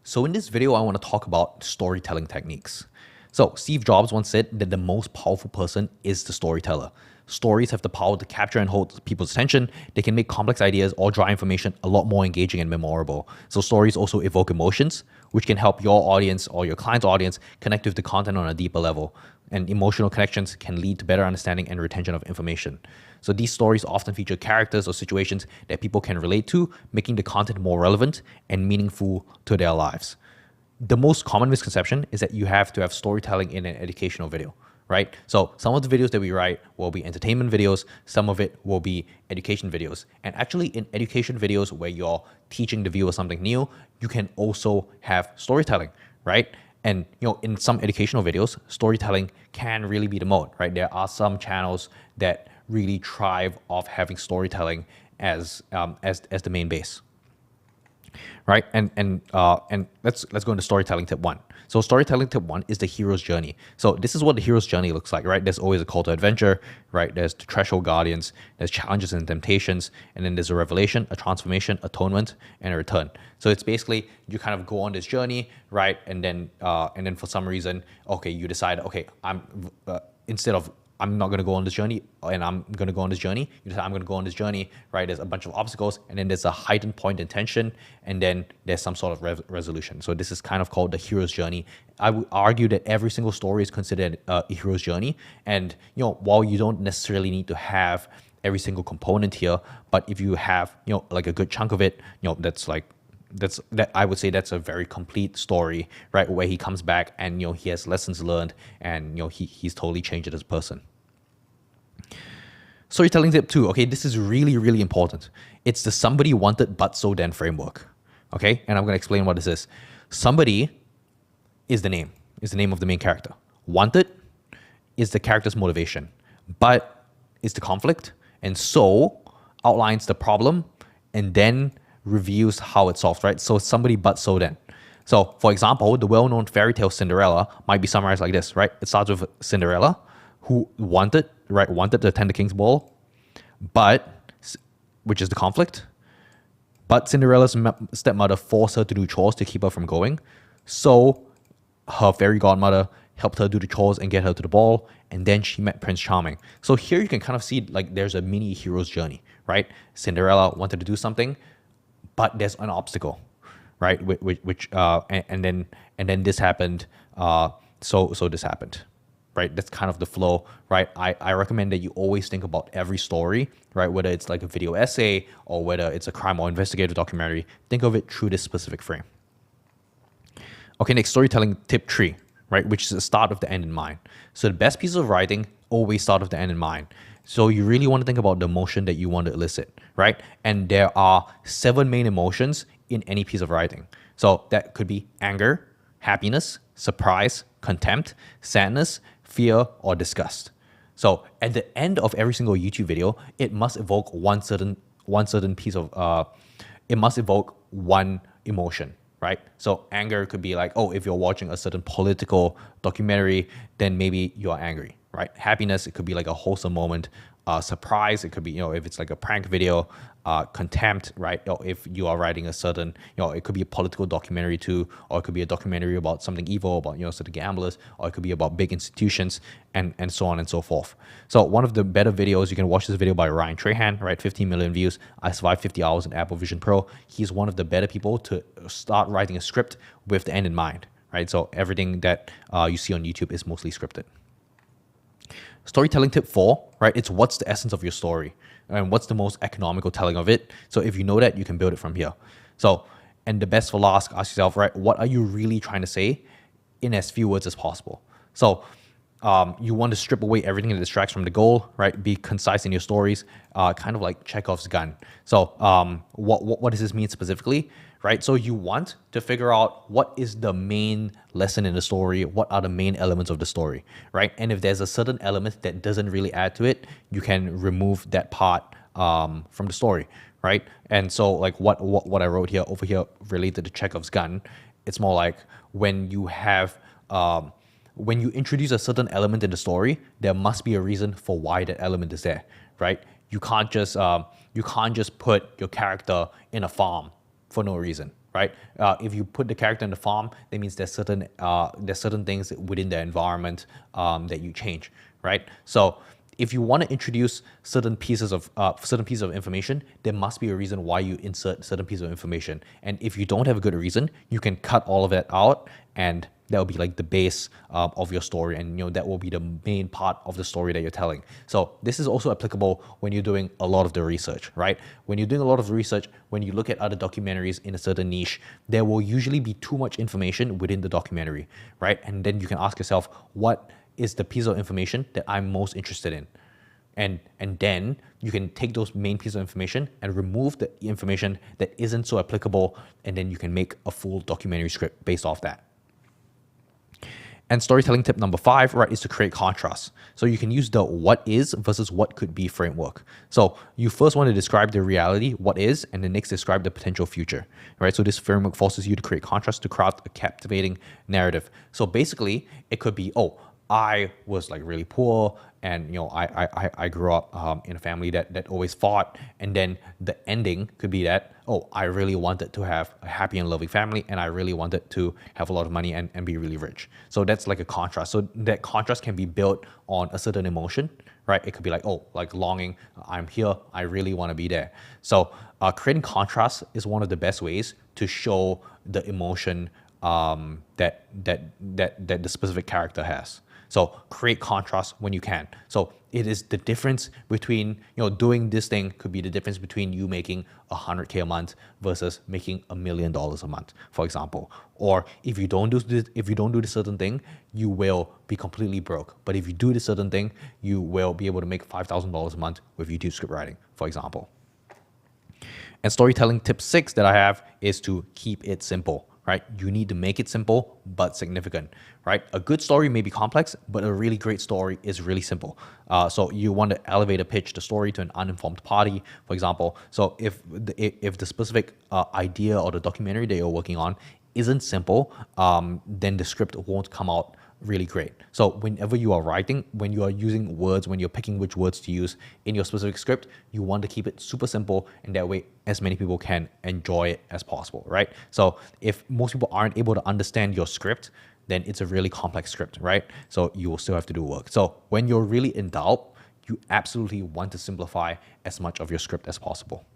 So in this video, I want to talk about storytelling techniques. So Steve Jobs once said that the most powerful person is the storyteller. Stories have the power to capture and hold people's attention. They can make complex ideas or dry information a lot more engaging and memorable. So stories also evoke emotions, which can help your audience or your client's audience connect with the content on a deeper level. And emotional connections can lead to better understanding and retention of information. So these stories often feature characters or situations that people can relate to, making the content more relevant and meaningful to their lives. The most common misconception is that you have to have storytelling in an educational video, right? So some of the videos that we write will be entertainment videos, some of it will be education videos. And actually in education videos where you're teaching the viewer something new, you can also have storytelling, right? And in some educational videos, storytelling can really be the mode, right? There are some channels that really thrive off having storytelling as the main base, right? And let's go into storytelling tip one. So storytelling tip one is the hero's journey. So this is what the hero's journey looks like, right? There's always a call to adventure, right? There's the threshold guardians, there's challenges and temptations, and then there's a revelation, a transformation, atonement, and a return. So it's basically you kind of go on this journey, right? And then for some reason, okay, you decide, okay, instead of I'm not going to go on this journey and I'm going to go on this journey. You decide I'm going to go on this journey, right? There's a bunch of obstacles and then there's a heightened point in tension and then there's some sort of resolution. So this is kind of called the hero's journey. I would argue that every single story is considered a hero's journey. And, while you don't necessarily need to have every single component here, but if you have, like a good chunk of it, that I would say that's a very complete story, right? Where he comes back and, he has lessons learned and, he's totally changed as a person. Storytelling tip two, okay, this is really, really important. It's the somebody wanted but so then framework, okay? And I'm going to explain what this is. Somebody is the name of the main character. Wanted is the character's motivation, but is the conflict, and so outlines the problem and then reviews how it's solved, right? So somebody but so then. So for example, the well-known fairy tale Cinderella might be summarized like this, right? It starts with Cinderella who wanted to attend the king's ball, which is the conflict. But Cinderella's stepmother forced her to do chores to keep her from going. So her fairy godmother helped her do the chores and get her to the ball. And then she met Prince Charming. So here you can kind of see like there's a mini hero's journey, right? Cinderella wanted to do something, but there's an obstacle, right? And then this happened. So this happened. Right, that's kind of the flow, right? I recommend that you always think about every story, right? Whether it's like a video essay or whether it's a crime or investigative documentary, think of it through this specific frame. Okay, next, storytelling tip three, right? Which is the start with the end in mind. So the best pieces of writing always start with the end in mind. So you really want to think about the emotion that you want to elicit, right? And there are 7 main emotions in any piece of writing. So that could be anger, happiness, surprise, contempt, sadness, fear, or disgust. So at the end of every single YouTube video, it must evoke one certain piece of, it must evoke one emotion, right? So anger could be like, oh, if you're watching a certain political documentary, then maybe you're angry, right? Happiness, it could be like a wholesome moment. Surprise, it could be, if it's like a prank video. Contempt, right? Or if you are writing a certain, it could be a political documentary too, or it could be a documentary about something evil, about, certain gamblers, or it could be about big institutions and so on and so forth. So one of the better videos, you can watch this video by Ryan Trahan, right? 15 million views. I survived 50 hours in Apple Vision Pro. He's one of the better people to start writing a script with the end in mind, right? So everything that you see on YouTube is mostly scripted. Storytelling tip 4, right? It's what's the essence of your story and what's the most economical telling of it. So if you know that, you can build it from here. So, and the best for last, ask yourself, right? What are you really trying to say in as few words as possible? So you want to strip away everything that distracts from the goal, right? Be concise in your stories, kind of like Chekhov's gun. So what does this mean specifically, right? So you want to figure out what is the main lesson in the story, what are the main elements of the story, right? And if there's a certain element that doesn't really add to it, you can remove that part from the story, right? And so like what I wrote here over here related to Chekhov's gun, it's more like when you have when you introduce a certain element in the story, there must be a reason for why that element is there, right? You can't just put your character in a farm for no reason, right? If you put the character in the farm, that means there's certain things within the environment that you change, right? So if you want to introduce certain pieces of information, there must be a reason why you insert certain piece of information. And if you don't have a good reason, you can cut all of that out, and that will be like the base of your story, and that will be the main part of the story that you're telling. So this is also applicable when you're doing a lot of the research, right? When you're doing a lot of research, when you look at other documentaries in a certain niche, there will usually be too much information within the documentary, right? And then you can ask yourself, what is the piece of information that I'm most interested in? And then you can take those main pieces of information and remove the information that isn't so applicable, and then you can make a full documentary script based off that. And storytelling tip number 5, right, is to create contrast. So you can use the what is versus what could be framework. So you first want to describe the reality, what is, and then next describe the potential future, right? So this framework forces you to create contrast to craft a captivating narrative. So basically, it could be, oh, I was like really poor, and I grew up in a family that always fought, and then the ending could be that, oh, I really wanted to have a happy and loving family, and I really wanted to have a lot of money and be really rich. So that's like a contrast. So that contrast can be built on a certain emotion, right? It could be like, oh, like longing, I'm here, I really want to be there. So creating contrast is one of the best ways to show the emotion that the specific character has. So create contrast when you can. So it is the difference between, doing this thing could be the difference between you making $100K a month versus making $1 million a month, for example. Or if you don't do this certain thing, you will be completely broke. But if you do this certain thing, you will be able to make $5,000 a month with YouTube script writing, for example. And storytelling tip 6 that I have is to keep it simple. Right? You need to make it simple but significant, right? A good story may be complex, but a really great story is really simple. So you want to elevator pitch the story to an uninformed party, for example. So if the specific idea or the documentary that you're working on isn't simple, then the script won't come out really great. So whenever you are writing, when you are using words, when you're picking which words to use in your specific script, you want to keep it super simple, and that way as many people can enjoy it as possible, right? So if most people aren't able to understand your script, then it's a really complex script, right? So you will still have to do work. So when you're really in doubt, you absolutely want to simplify as much of your script as possible.